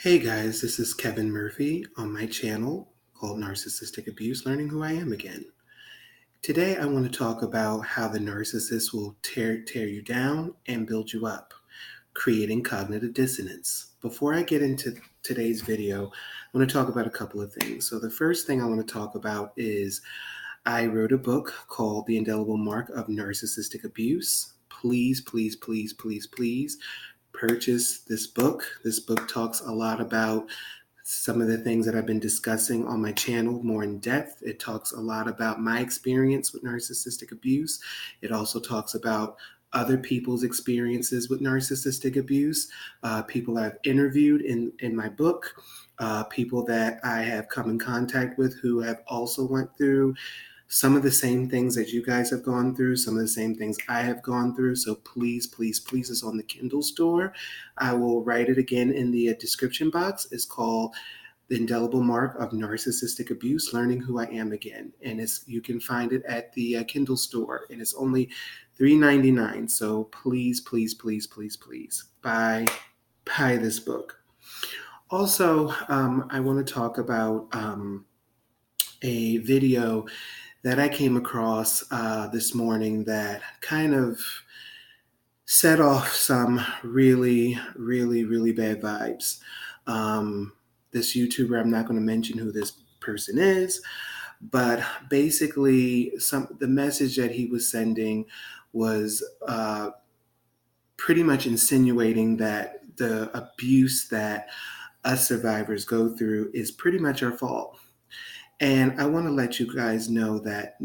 Hey guys, this is Kevin Murphy on my channel called Narcissistic Abuse, Learning Who I Am Again. Today I want to talk about how the narcissist will tear you down and build you up, creating cognitive dissonance. Before I get into today's video, I want to talk about a couple of things. So the first thing I want to talk about is I wrote a book called The Indelible Mark of Narcissistic Abuse. Please, please, please, please, please purchase this book. This book talks a lot about some of the things that I've been discussing on my channel more in depth. It talks a lot about my experience with narcissistic abuse. It also talks about other people's experiences with narcissistic abuse, people I've interviewed in my book, people that I have come in contact with who have also went through some of the same things that you guys have gone through, some of the same things I have gone through. So please, please, please, it's on the Kindle store. I will write it again in the description box. It's called The Indelible Mark of Narcissistic Abuse, Learning Who I Am Again. And you can find it at the Kindle store, and it's only $3.99. So please, please, please, please, please buy this book. Also, I want to talk about a video that I came across this morning that kind of set off some really, really, really bad vibes. This YouTuber, I'm not going to mention who this person is, but basically the message that he was sending was pretty much insinuating that the abuse that us survivors go through is pretty much our fault. And I want to let you guys know that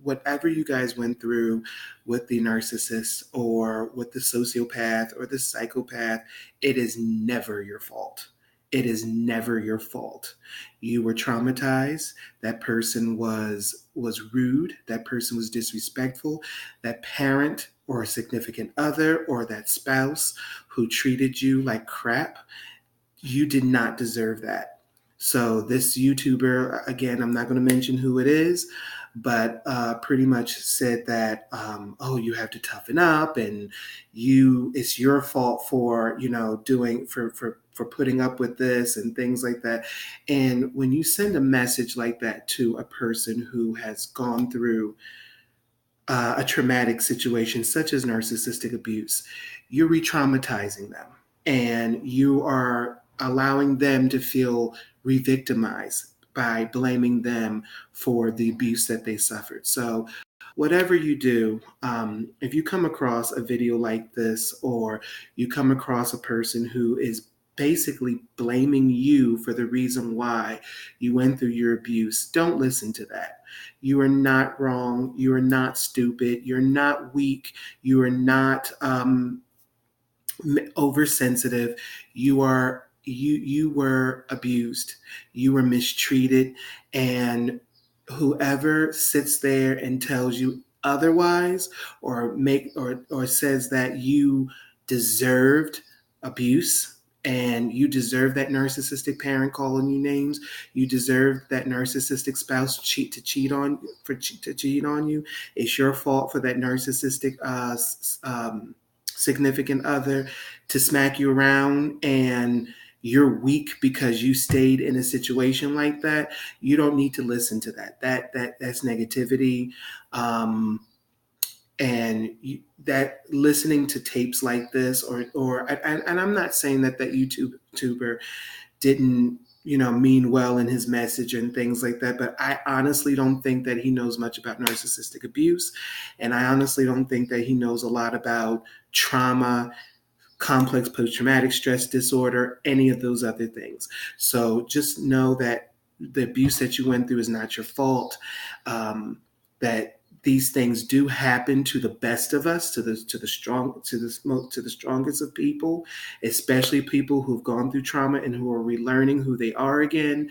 whatever you guys went through with the narcissist or with the sociopath or the psychopath, it is never your fault. It is never your fault. You were traumatized. That person was rude. That person was disrespectful. That parent or a significant other or that spouse who treated you like crap, you did not deserve that. So this YouTuber, again, I'm not going to mention who it is, but pretty much said that, you have to toughen up, and it's your fault for for putting up with this and things like that. And when you send a message like that to a person who has gone through a traumatic situation such as narcissistic abuse, you're re-traumatizing them, and you are allowing them to feel re-victimized by blaming them for the abuse that they suffered. So whatever you do, if you come across a video like this, or you come across a person who is basically blaming you for the reason why you went through your abuse, don't listen to that. You are not wrong. You are not stupid. You're not weak. You are not oversensitive. You were abused. You were mistreated, and whoever sits there and tells you otherwise, or says that you deserved abuse and you deserve that narcissistic parent calling you names, you deserve that narcissistic spouse to cheat on you. It's your fault for that narcissistic significant other to smack you around, and you're weak because you stayed in a situation like that. You don't need to listen to that. That's negativity. That listening to tapes like this, and I'm not saying that YouTuber didn't mean well in his message and things like that, but I honestly don't think that he knows much about narcissistic abuse, and I honestly don't think that he knows a lot about trauma, complex post-traumatic stress disorder, any of those other things. So just know that the abuse that you went through is not your fault. That these things do happen to the best of us, to the strongest of people, especially people who've gone through trauma and who are relearning who they are again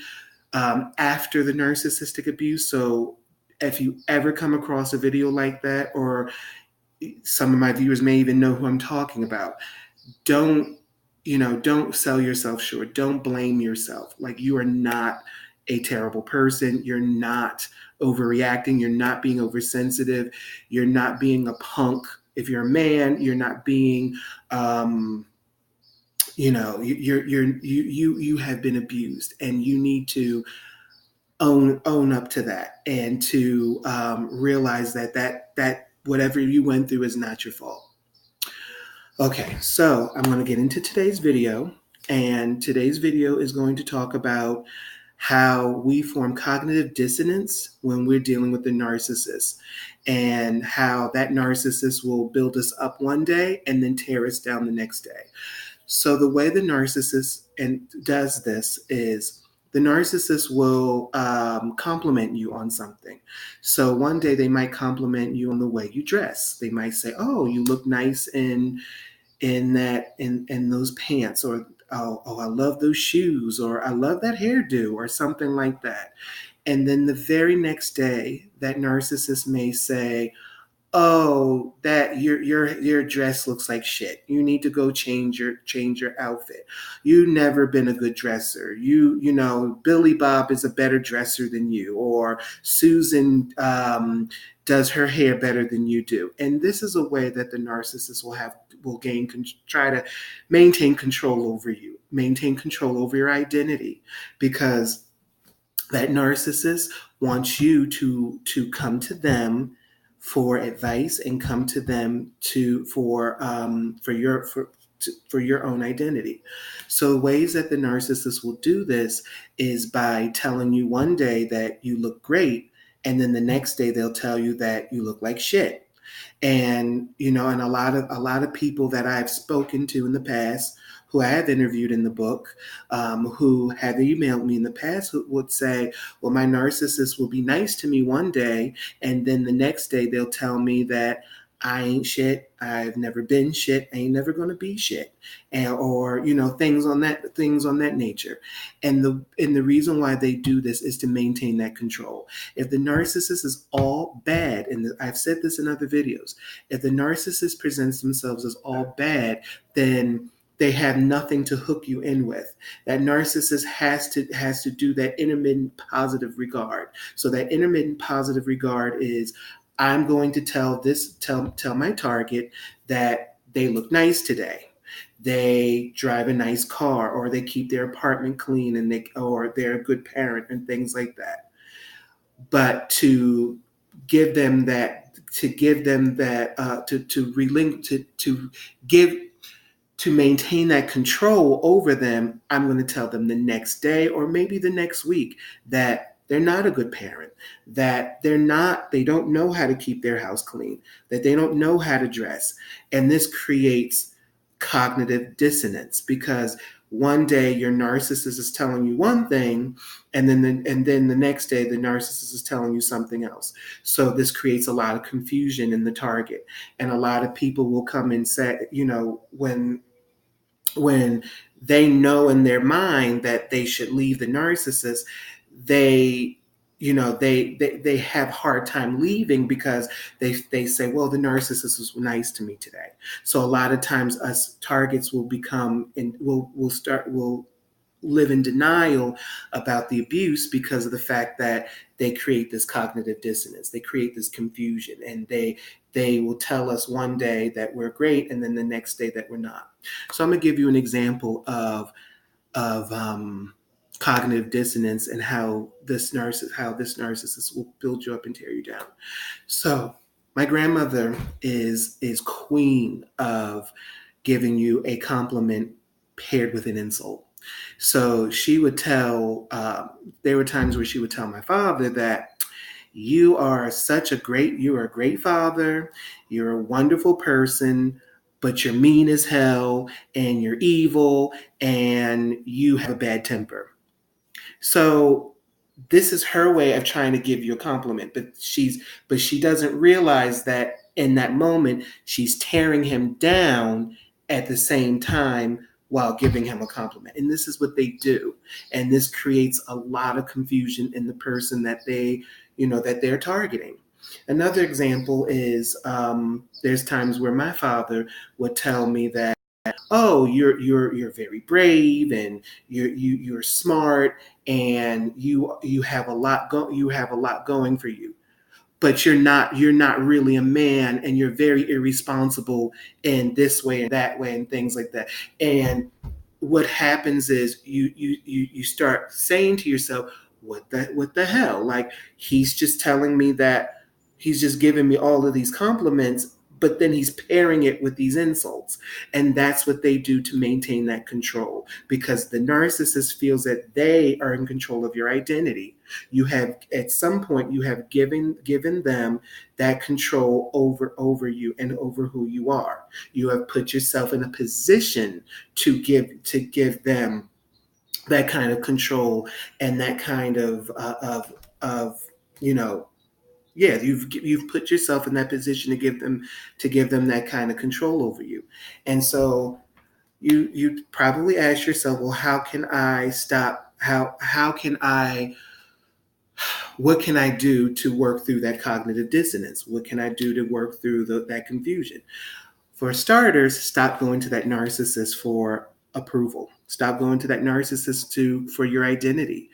after the narcissistic abuse. So if you ever come across a video like that, or some of my viewers may even know who I'm talking about, don't sell yourself short. Don't blame yourself. Like, you are not a terrible person. You're not overreacting. You're not being oversensitive. You're not being a punk. If you're a man, you're not being, you have been abused, and you need to own up to that, and to realize that whatever you went through is not your fault. Okay, so I'm going to get into today's video, and today's video is going to talk about how we form cognitive dissonance when we're dealing with the narcissist, and how that narcissist will build us up one day and then tear us down the next day. So the way the narcissist does this is the narcissist will compliment you on something. So one day they might compliment you on the way you dress. They might say, "Oh, you look nice in those pants," or "Oh, I love those shoes," or "I love that hairdo," or something like that. And then the very next day, that narcissist may say, "Oh, that your dress looks like shit. You need to go change your outfit. You've never been a good dresser. You know Billy Bob is a better dresser than you, or Susan does her hair better than you do." And this is a way that the narcissist will try to maintain control over you, maintain control over your identity, because that narcissist wants you to come to them for advice, and come to them for your own identity. So ways that the narcissist will do this is by telling you one day that you look great, and then the next day they'll tell you that you look like shit. And a lot of people that I've spoken to in the past, who I have interviewed in the book, who have emailed me in the past, who would say, "Well, my narcissist will be nice to me one day, and then the next day they'll tell me that I ain't shit. I've never been shit. I ain't never gonna be shit," or things on that nature. And the reason why they do this is to maintain that control. If the narcissist is all bad, and I've said this in other videos, if the narcissist presents themselves as all bad, then they have nothing to hook you in with. That narcissist has to do that intermittent positive regard. So that intermittent positive regard is, I'm going to tell my target that they look nice today. They drive a nice car, or they keep their apartment clean, or they're a good parent, and things like that. But to give them that, to maintain that control over them, I'm going to tell them the next day, or maybe the next week, that they're not a good parent, that they don't know how to keep their house clean, that they don't know how to dress. And this creates cognitive dissonance, because one day your narcissist is telling you one thing, and then the next day the narcissist is telling you something else. So this creates a lot of confusion in the target, and a lot of people will come and say, when they know in their mind that they should leave the narcissist, they have hard time leaving, because they say, "Well, the narcissist was nice to me today." So a lot of times us targets will live in denial about the abuse, because of the fact that they create this cognitive dissonance. They create this confusion, and they will tell us one day that we're great, and then the next day that we're not. So I'm going to give you an example of cognitive dissonance, and how this narcissist will build you up and tear you down. So my grandmother is queen of giving you a compliment paired with an insult. So she would there were times where she would tell my father that, you're a great father, you're a wonderful person, but you're mean as hell, and you're evil, and you have a bad temper." So this is her way of trying to give you a compliment, but she doesn't realize that in that moment she's tearing him down at the same time, while giving him a compliment. And this is what they do. And this creates a lot of confusion in the person that they're targeting. Another example is, there's times where my father would tell me that, "Oh, you're very brave, and you're smart, and you have a lot going for you, but you're not really a man, and you're very irresponsible in this way and that way," and things like that. And what happens is you start saying to yourself, what the hell? Like, he's just telling me that, he's just giving me all of these compliments, but then he's pairing it with these insults. And that's what they do to maintain that control, because the narcissist feels that they are in control of your identity. You have, at some point, you have given them that control over you and over who you are. You have put yourself in a position to give them that kind of control and that kind of you know, yeah, you've put yourself in that position to give them that kind of control over you. And so you probably ask yourself, well, how can I stop, how can I, what can I do to work through that cognitive dissonance? What can I do to work through that confusion? For starters, stop going to that narcissist for approval. Stop going to that narcissist for your identity.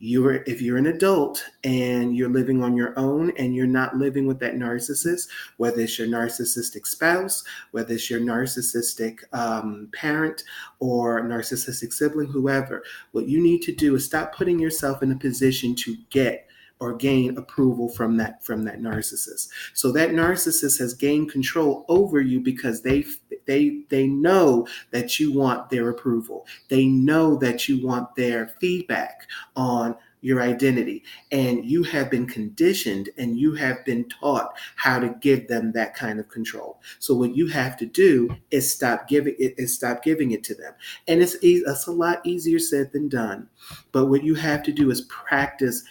If you're an adult and you're living on your own and you're not living with that narcissist, whether it's your narcissistic spouse, whether it's your narcissistic parent or narcissistic sibling, whoever, what you need to do is stop putting yourself in a position to get or gain approval from that narcissist. So that narcissist has gained control over you because they know that you want their approval. They know that you want their feedback on your identity, and you have been conditioned and you have been taught how to give them that kind of control. So what you have to do is stop giving it to them. And it's a lot easier said than done. But what you have to do is practice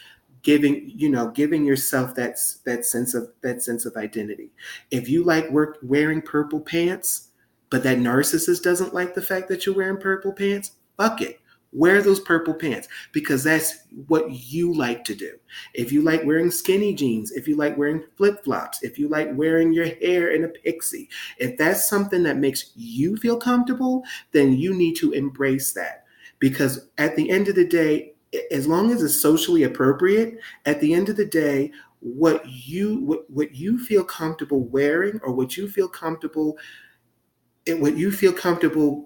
giving yourself that sense of identity. If you like wearing purple pants, but that narcissist doesn't like the fact that you're wearing purple pants, fuck it. Wear those purple pants, because that's what you like to do. If you like wearing skinny jeans, if you like wearing flip-flops, if you like wearing your hair in a pixie, if that's something that makes you feel comfortable, then you need to embrace that. Because at the end of the day, as long as it's socially appropriate, at the end of the day, what you feel comfortable wearing, or what you feel comfortable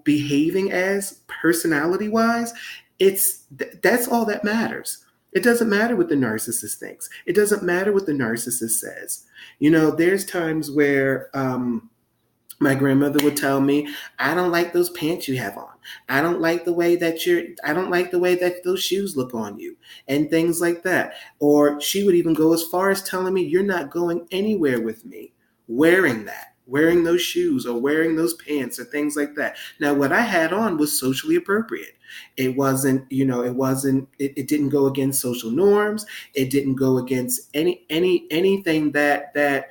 behaving as, personality wise, that's all that matters. It doesn't matter what the narcissist thinks. It doesn't matter what the narcissist says. There's times where my grandmother would tell me, I don't like those pants you have on. I don't like the way that those shoes look on you, and things like that. Or she would even go as far as telling me, you're not going anywhere with me wearing those shoes or wearing those pants or things like that. Now, what I had on was socially appropriate. It didn't go against social norms. It didn't go against anything that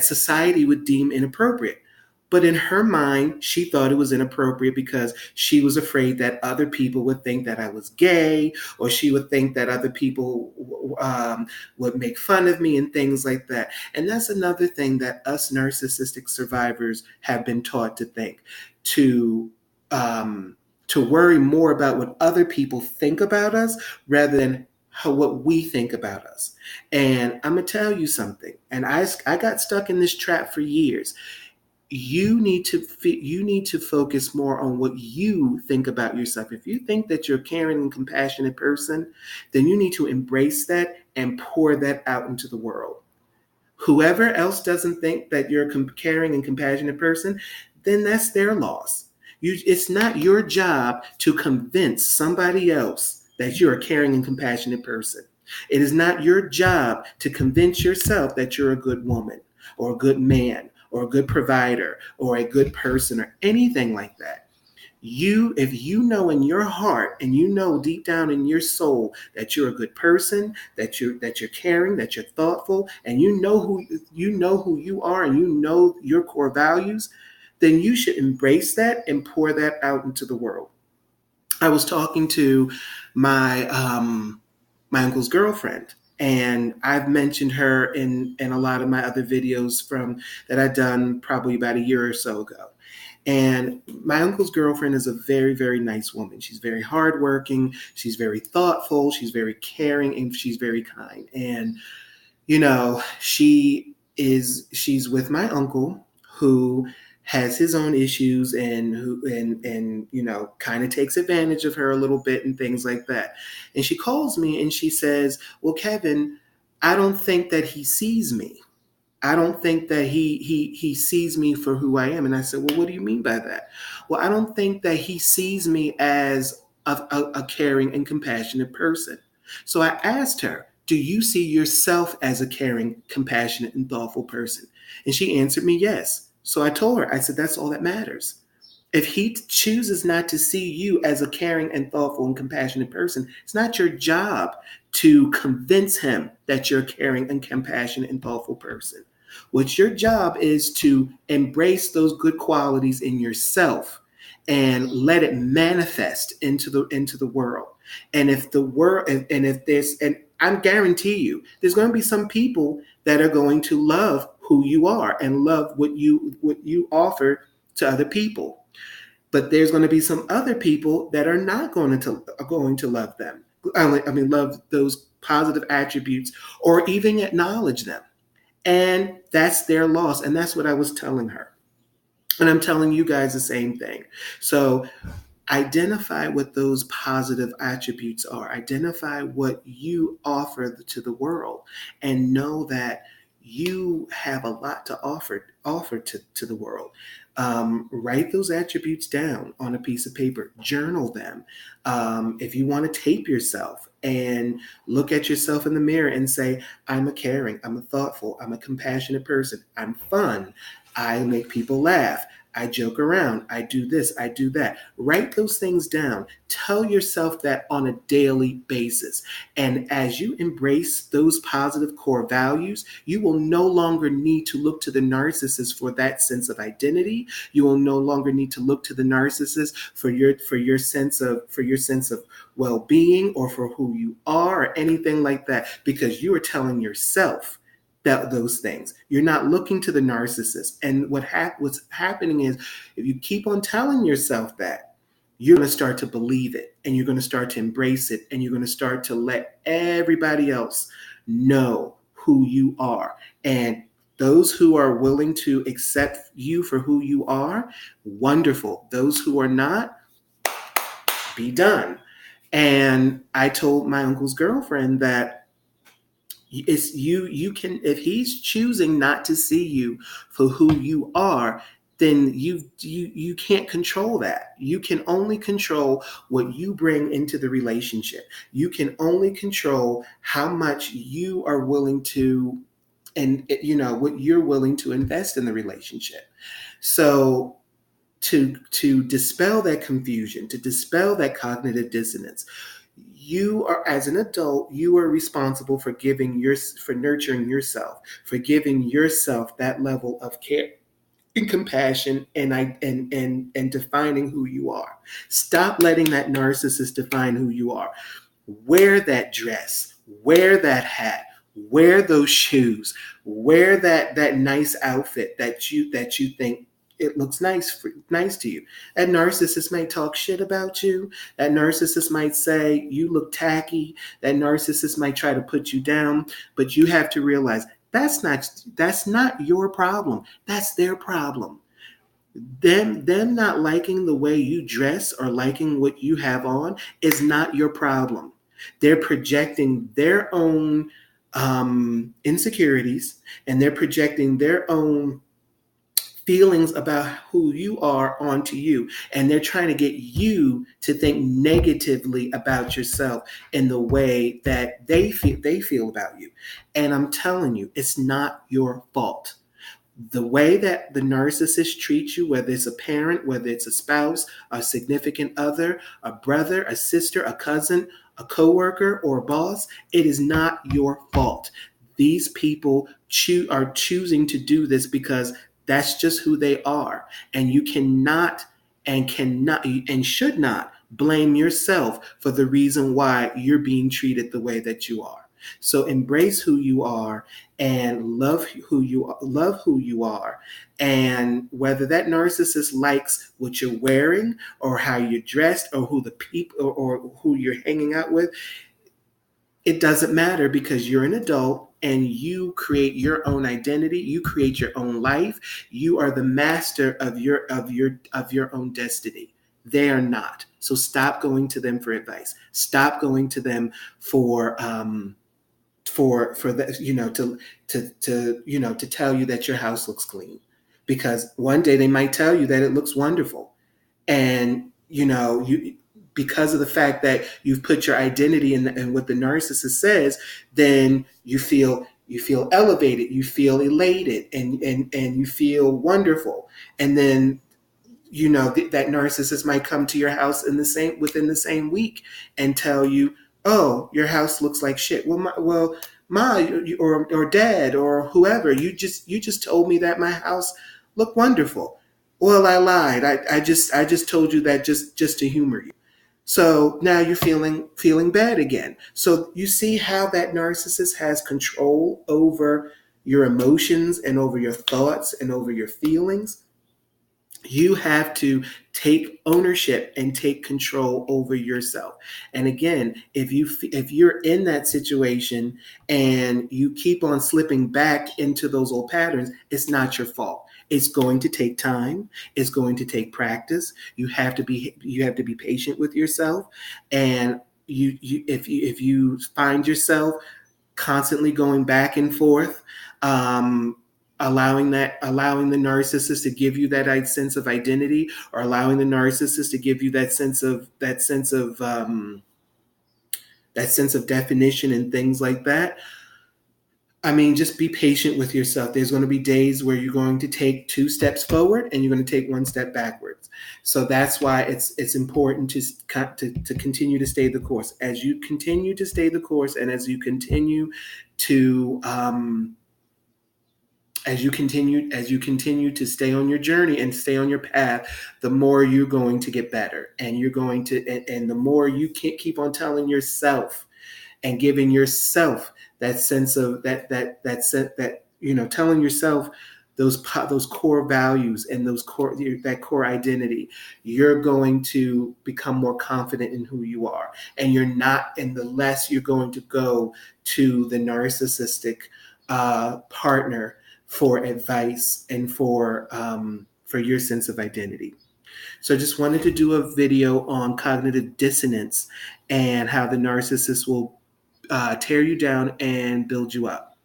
society would deem inappropriate. But in her mind, she thought it was inappropriate because she was afraid that other people would think that I was gay, or she would think that other people would make fun of me and things like that. And that's another thing that us narcissistic survivors have been taught to think, to worry more about what other people think about us rather than what we think about us. And I'm going to tell you something, and I got stuck in this trap for years. You need to focus more on what you think about yourself. If you think that you're a caring and compassionate person, then you need to embrace that and pour that out into the world. Whoever else doesn't think that you're a caring and compassionate person, then that's their loss. It's not your job to convince somebody else that you're a caring and compassionate person. It is not your job to convince yourself that you're a good woman or a good man or a good provider or a good person or anything like that. If you know in your heart and you know deep down in your soul that you're a good person, that you're caring, that you're thoughtful, and you know who you are, and you know your core values, then you should embrace that and pour that out into the world. I was talking to my uncle's girlfriend, and I've mentioned her in a lot of my other videos that I'd done probably about a year or so ago. And my uncle's girlfriend is a very, very nice woman. She's very hardworking. She's very thoughtful. She's very caring, and she's very kind. And, she's with my uncle, who has his own issues and kind of takes advantage of her a little bit and things like that. And she calls me and she says, well, Kevin, I don't think that he sees me. I don't think that he sees me for who I am. And I said, well, what do you mean by that? Well, I don't think that he sees me as a caring and compassionate person. So I asked her, do you see yourself as a caring, compassionate, and thoughtful person? And she answered me yes. So I told her, I said, that's all that matters. If he chooses not to see you as a caring and thoughtful and compassionate person, it's not your job to convince him that you're a caring and compassionate and thoughtful person. What your job is to embrace those good qualities in yourself and let it manifest into the world. And if the world and if there's and I guarantee you, there's going to be some people that are going to love who you are and love what you offer to other people. But there's going to be some other people that are not going to love them. Love those positive attributes or even acknowledge them. And that's their loss. And that's what I was telling her. And I'm telling you guys the same thing. So identify what those positive attributes are. Identify what you offer to the world and know that you have a lot to offer to the world. Write those attributes down on a piece of paper. Journal them. If you want to tape yourself and look at yourself in the mirror and say, I'm a caring, I'm a thoughtful, I'm a compassionate person, I'm fun, I make people laugh, I joke around, I do this, I do that. Write those things down. Tell yourself that on a daily basis. And as you embrace those positive core values, you will no longer need to look to the narcissist for that sense of identity. You will no longer need to look to the narcissist for your sense of well-being or for who you are or anything like that, because you are telling yourself those things. You're not looking to the narcissist. And what's happening is, if you keep on telling yourself that, you're going to start to believe it and you're going to start to embrace it and you're going to start to let everybody else know who you are. And those who are willing to accept you for who you are, wonderful. Those who are not, be done. And I told my uncle's girlfriend that it's you can, if he's choosing not to see you for who you are, then you can't control that. You can only control what you bring into the relationship. You can only control how much you are willing to, and what you're willing to invest in the relationship. So to dispel that confusion, to dispel that cognitive dissonance, you are, as an adult, you are responsible for nurturing yourself, for giving yourself that level of care and compassion and defining who you are. Stop letting that narcissist define who you are. Wear that dress, wear that hat, wear those shoes, wear that nice outfit that you think it looks nice to you. That narcissist might talk shit about you. That narcissist might say you look tacky. That narcissist might try to put you down. But you have to realize that's not your problem. That's their problem. Them not liking the way you dress or liking what you have on is not your problem. They're projecting their own insecurities, and they're projecting their own feelings about who you are onto you, and they're trying to get you to think negatively about yourself in the way that they feel about you. And I'm telling you, it's not your fault. The way that the narcissist treats you, whether it's a parent, whether it's a spouse, a significant other, a brother, a sister, a cousin, a coworker, or a boss, it is not your fault. These people are choosing to do this because that's just who they are. And you cannot and should not blame yourself for the reason why you're being treated the way that you are. So embrace who you are and love who you are. And whether that narcissist likes what you're wearing or how you're dressed or who the people or who you're hanging out with, it doesn't matter, because you're an adult and you create your own identity. You create your own life. You are the master of your own destiny. They are not. So stop going to them for advice. Stop going to them for the, to tell you that your house looks clean, because one day they might tell you that it looks wonderful, and you, because of the fact that you've put your identity in what the narcissist says, then you feel elevated, you feel elated, and you feel wonderful, and then that narcissist might come to your house within the same week and tell you, oh, your house looks like shit. Well, ma, or dad, or whoever, you just told me that my house looked wonderful. Well, I lied. I just told you that just to humor you. So now you're feeling bad again. So you see how that narcissist has control over your emotions and over your thoughts and over your feelings. You have to take ownership and take control over yourself. And again, if you're in that situation and you keep on slipping back into those old patterns, it's not your fault. It's going to take time. It's going to take practice. You have to be patient with yourself. And if you find yourself constantly going back and forth, allowing the narcissist to give you that sense of identity, or allowing the narcissist to give you that sense of definition and things like that. I mean, just be patient with yourself. There's going to be days where you're going to take 2 steps forward and you're going to take 1 step backwards. So that's why it's important to continue to stay the course. As you continue to stay the course, and as you continue to stay on your journey and stay on your path, the more you're going to get better, and the more you can keep on telling yourself and giving yourself that sense of telling yourself those core values and that core identity. You're going to become more confident in who you are, and the less you're going to go to the narcissistic partner for advice and for your sense of identity. So I just wanted to do a video on cognitive dissonance and how the narcissist will tear you down and build you up,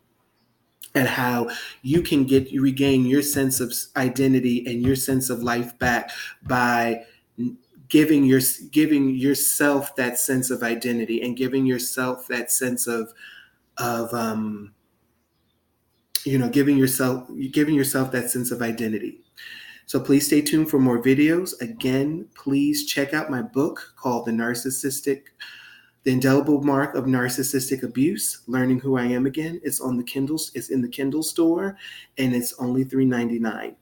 and how you can regain your sense of identity and your sense of life back by giving yourself that sense of identity, and giving yourself that sense of giving yourself that sense of identity. So please stay tuned for more videos. Again, please check out my book called The Indelible Mark of Narcissistic Abuse, Learning Who I Am Again. It's on the Kindles. It's in the Kindle store, and it's only $3.99.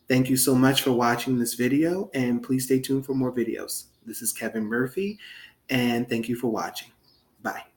Thank you so much for watching this video, and please stay tuned for more videos. This is Kevin Murphy, and thank you for watching. Bye.